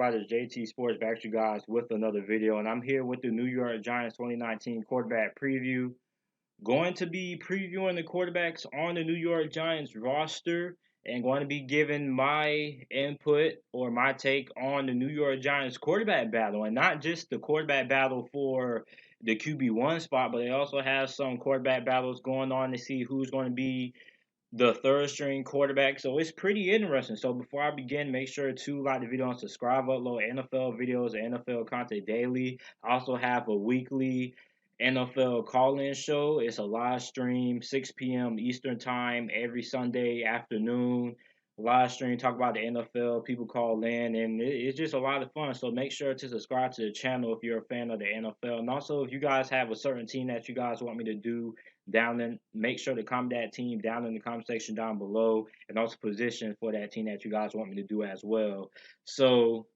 everybody? It's JT Sports back to you guys with another video, and I'm here with the New York Giants 2019 quarterback preview. Going to be previewing the quarterbacks on the New York Giants roster and going to be giving my input or my take on the New York Giants quarterback battle, and not just the quarterback battle for the QB1 spot, but they also have some quarterback battles going on to see who's going to be the third string quarterback. So it's pretty interesting. So before I begin, make sure to like the video and subscribe. Upload NFL videos and NFL content daily. I also have a weekly NFL call-in show. It's a live stream, 6 p.m. Eastern time every Sunday afternoon. Live stream, talk about the NFL. People call in, and it's just a lot of fun. So make sure to subscribe to the channel if you're a fan of the NFL. And also, if you guys have a certain team that you guys want me to do make sure to comment that team down in the comment section down below, and also position for that team that you guys want me to do as well. So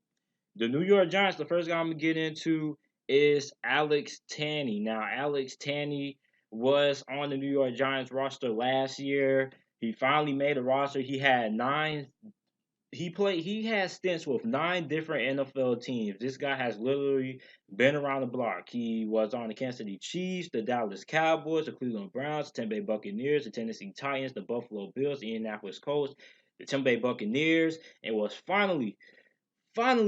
the New York Giants, the first guy I'm gonna get into is Alex Tanney. Now Alex Tanney was on the New York Giants roster last year. He finally made a roster. He had stints with 9 different NFL teams. This guy has literally been around the block. He was on the Kansas City Chiefs, the Dallas Cowboys, the Cleveland Browns, the Tampa Bay Buccaneers, the Tennessee Titans, the Buffalo Bills, the Indianapolis Colts, the Tampa Bay Buccaneers, and was finally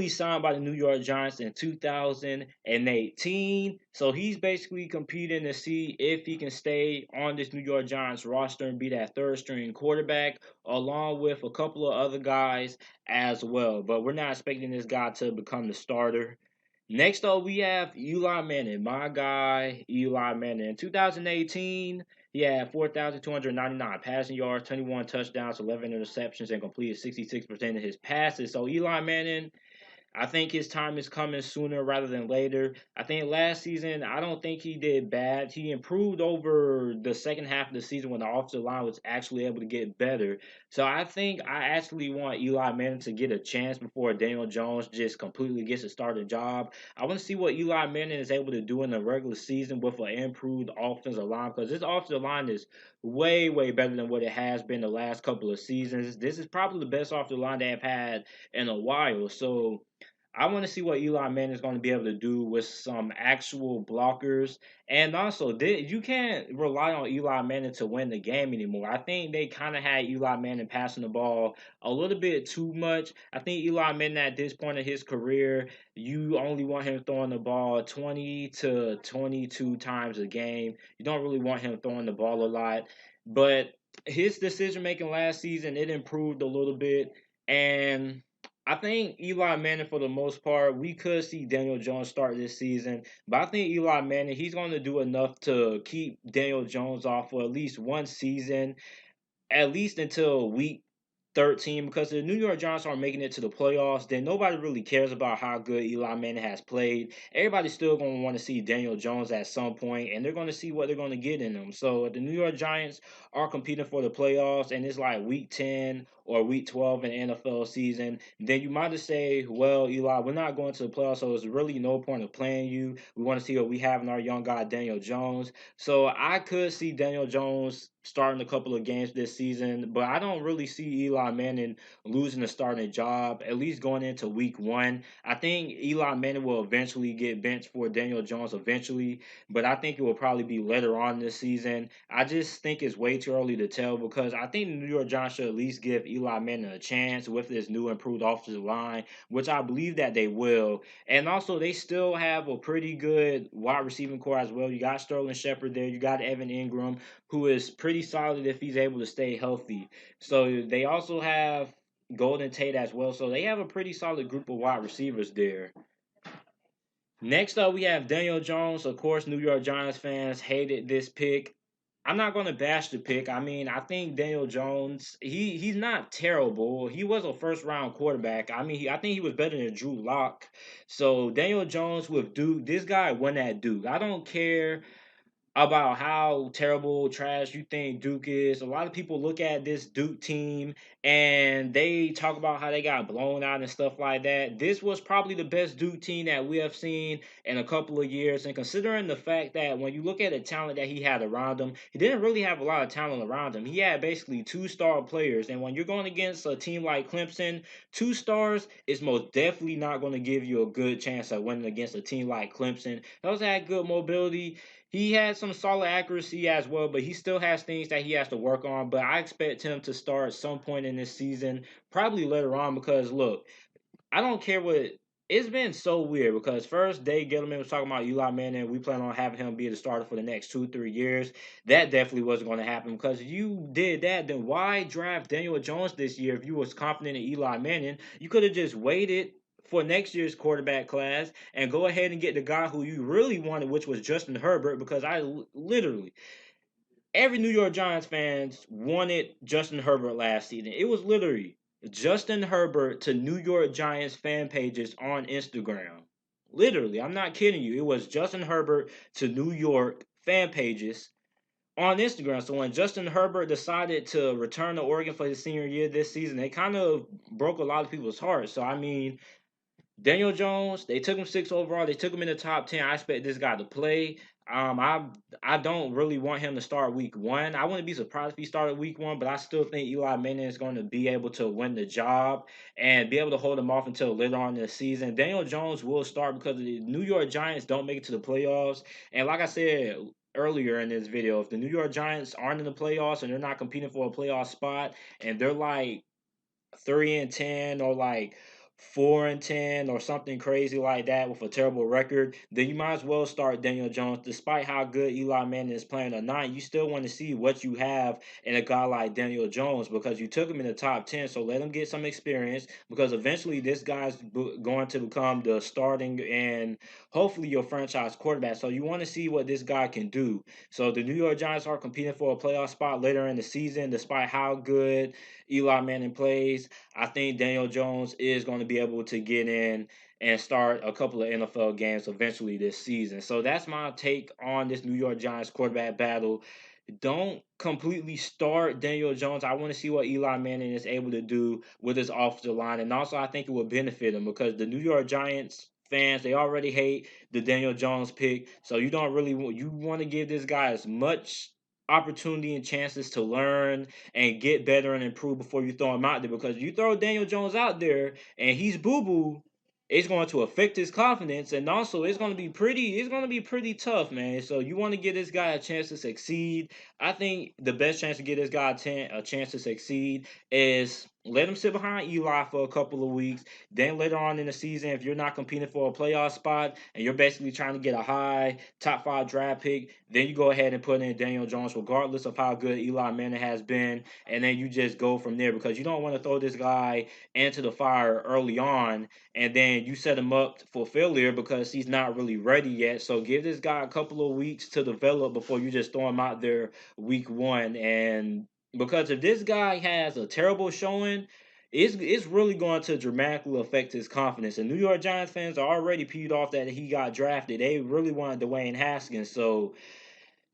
signed by the New York Giants in 2018. So he's basically competing to see if he can stay on this New York Giants roster and be that third string quarterback, along with a couple of other guys as well. But we're not expecting this guy to become the starter. Next up, we have Eli Manning, my guy, Eli Manning. In 2018, he had 4,299 passing yards, 21 touchdowns, 11 interceptions, and completed 66% of his passes. So Eli Manning, I think his time is coming sooner rather than later. I think last season, I don't think he did bad. He improved over the second half of the season when the offensive line was actually able to get better. So I think I actually want Eli Manning to get a chance before Daniel Jones just completely gets a starting job. I want to see what Eli Manning is able to do in the regular season with an improved offensive line, because this offensive line is way, way better than what it has been the last couple of seasons. This is probably the best offensive line they have had in a while. So I want to see what Eli Manning is going to be able to do with some actual blockers. And also, you can't rely on Eli Manning to win the game anymore. I think they kind of had Eli Manning passing the ball a little bit too much. I think Eli Manning at this point in his career, you only want him throwing the ball 20 to 22 times a game. You don't really want him throwing the ball a lot. But his decision making last season, it improved a little bit. And I think Eli Manning, for the most part, we could see Daniel Jones start this season, but I think Eli Manning, he's going to do enough to keep Daniel Jones off for at least one season, at least until week 13, because the New York Giants aren't making it to the playoffs, then nobody really cares about how good Eli Manning has played. Everybody's still going to want to see Daniel Jones at some point, and they're going to see what they're going to get in him. So if the New York Giants are competing for the playoffs, and it's like week 10 or week 12 in the NFL season, then you might just say, well, Eli, we're not going to the playoffs, so there's really no point of playing you. We want to see what we have in our young guy, Daniel Jones. So I could see Daniel Jones starting a couple of games this season, but I don't really see Eli Manning losing the starting job, at least going into week 1. I think Eli Manning will eventually get benched for Daniel Jones eventually, but I think it will probably be later on this season. I just think it's way too early to tell, because I think the New York Giants should at least give Eli Manning a chance with this new improved offensive line, which I believe that they will. And also, they still have a pretty good wide receiving core as well. You got Sterling Shepard there, you got Evan Ingram, who is pretty solid if he's able to stay healthy. So they also have Golden Tate as well. So they have a pretty solid group of wide receivers there. Next up, we have Daniel Jones. Of course, New York Giants fans hated this pick. I'm not going to bash the pick. I mean, I think Daniel Jones, he's not terrible. He was a first round quarterback. I mean, I think he was better than Drew Lock. So Daniel Jones with Duke, this guy won at Duke. I don't care about how terrible trash you think Duke is. A lot of people look at this Duke team and they talk about how they got blown out and stuff like that. This was probably the best Duke team that we have seen in a couple of years. And considering the fact that when you look at the talent that he had around him, he didn't really have a lot of talent around him. He had basically two-star players. And when you're going against a team like Clemson, two stars is most definitely not going to give you a good chance of winning against a team like Clemson. He also had good mobility. He had some solid accuracy as well, but he still has things that he has to work on. But I expect him to start at some point in this season, probably later on, because look, I don't care what. It's been so weird because first Dave Gettleman was talking about Eli Manning. We plan on having him be the starter for the next 2, 3 years. That definitely wasn't going to happen because if you did that, then why draft Daniel Jones this year if you was confident in Eli Manning? You could have just waited for next year's quarterback class and go ahead and get the guy who you really wanted, which was Justin Herbert. Because literally every New York Giants fans wanted Justin Herbert last season. It was literally Justin Herbert to New York Giants fan pages on Instagram. Literally, I'm not kidding you. It was Justin Herbert to New York fan pages on Instagram. So when Justin Herbert decided to return to Oregon for his senior year this season, it kind of broke a lot of people's hearts. So I mean, Daniel Jones, they took him six overall. They took him in the top 10. I expect this guy to play. Um, I I don't really want him to start week one. I wouldn't be surprised if he started week one, but I still think Eli Manning is going to be able to win the job and be able to hold him off until later on in the season. Daniel Jones will start because the New York Giants don't make it to the playoffs. And like I said earlier in this video, if the New York Giants aren't in the playoffs and they're not competing for a playoff spot and they're like 3-10 or like 4-10 or something crazy like that with a terrible record, then you might as well start Daniel Jones. Despite how good Eli Manning is playing or not, you still want to see what you have in a guy like Daniel Jones because you took him in the top 10. So let him get some experience because eventually this guy's going to become the starting and hopefully your franchise quarterback. So you want to see what this guy can do. So the New York Giants are competing for a playoff spot later in the season, despite how good Eli Manning plays. I think Daniel Jones is going to be able to get in and start a couple of NFL games eventually this season. So that's my take on this New York Giants quarterback battle. Don't completely start Daniel Jones. I want to see what Eli Manning is able to do with his offensive line. And also, I think it will benefit him because the New York Giants fans, they already hate the Daniel Jones pick. So you don't really want, you want to give this guy as much opportunity and chances to learn and get better and improve before you throw him out there because you throw Daniel Jones out there and he's boo boo, it's going to affect his confidence and also it's going to be pretty tough, man. So you want to give this guy a chance to succeed. I think the best chance to get this guy a chance to succeed is let him sit behind Eli for a couple of weeks. Then later on in the season, if you're not competing for a playoff spot and you're basically trying to get a high top five draft pick, then you go ahead and put in Daniel Jones, regardless of how good Eli Manning has been, and then you just go from there because you don't want to throw this guy into the fire early on and then you set him up for failure because he's not really ready yet. So give this guy a couple of weeks to develop before you just throw him out there week one. And because if this guy has a terrible showing, it's really going to dramatically affect his confidence. And New York Giants fans are already peed off that he got drafted. They really wanted Dwayne Haskins. So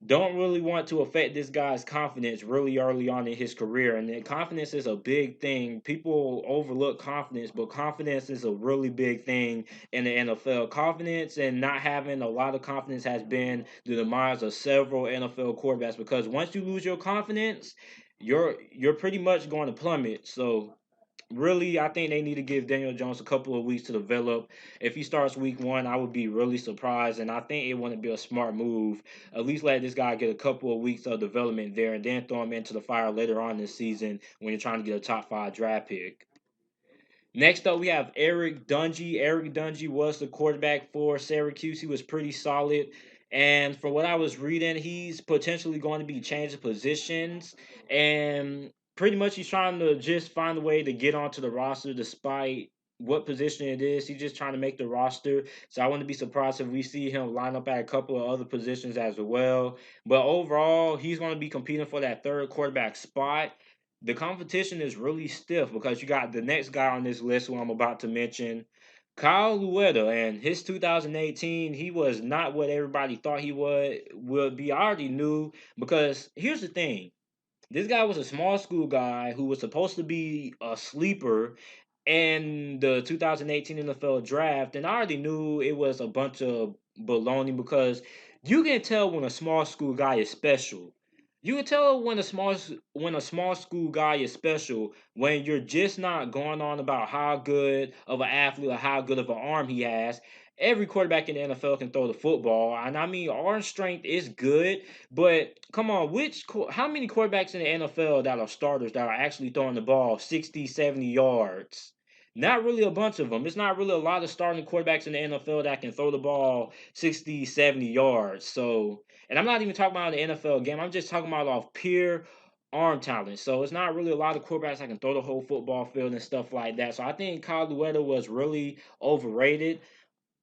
don't really want to affect this guy's confidence really early on in his career. And then confidence is a big thing. People overlook confidence, but confidence is a really big thing in the NFL. Confidence and not having a lot of confidence has been the demise of several NFL quarterbacks because once you lose your confidence, you're pretty much going to plummet. So really, I think they need to give Daniel Jones a couple of weeks to develop. If he starts week one, I would be really surprised, and I think it wouldn't be a smart move. At least let this guy get a couple of weeks of development there, and then throw him into the fire later on this season when you're trying to get a top five draft pick. Next up, we have Eric Dungy. Eric Dungy was the quarterback for Syracuse. He was pretty solid. And from what I was reading, he's potentially going to be changing positions. And pretty much he's trying to just find a way to get onto the roster despite what position it is. He's just trying to make the roster. So I wouldn't be surprised if we see him line up at a couple of other positions as well. But overall, he's going to be competing for that third quarterback spot. The competition is really stiff because you got the next guy on this list who I'm about to mention. Kyle Luetta and his 2018, he was not what everybody thought he would be. I already knew because here's the thing. This guy was a small school guy who was supposed to be a sleeper in the 2018 NFL draft, and I already knew it was a bunch of baloney because you can tell when a small school guy is special. You can tell when when a small school guy is special when you're just not going on about how good of an athlete or how good of an arm he has. Every quarterback in the NFL can throw the football, and I mean arm strength is good, but come on, how many quarterbacks in the NFL that are starters that are actually throwing the ball 60, 70 yards? Not really a bunch of them. It's not really a lot of starting quarterbacks in the NFL that can throw the ball 60, 70 yards. So, and I'm not even talking about the NFL game. I'm just talking about off pure arm talent. So it's not really a lot of quarterbacks that can throw the whole football field and stuff like that. So I think Kyle Luetta was really overrated.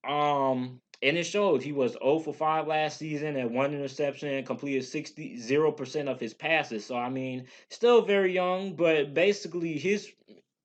And it showed he was 0 for 5 last season and one interception and completed 0% of his passes. So I mean, still very young, but basically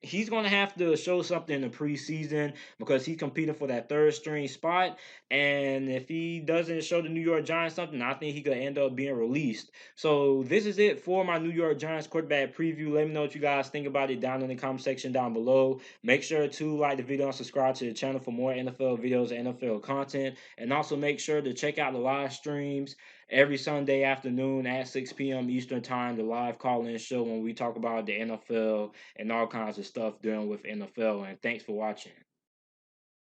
he's gonna have to show something in the preseason because he's competing for that third string spot. And if he doesn't show the New York Giants something, I think he could end up being released. So this is it for my New York Giants quarterback preview. Let me know what you guys think about it down in the comment section down below. Make sure to like the video and subscribe to the channel for more NFL videos and NFL content. And also make sure to check out the live streams every Sunday afternoon at 6 p.m. Eastern Time, the live call-in show when we talk about the NFL and all kinds of stuff dealing with NFL. And thanks for watching.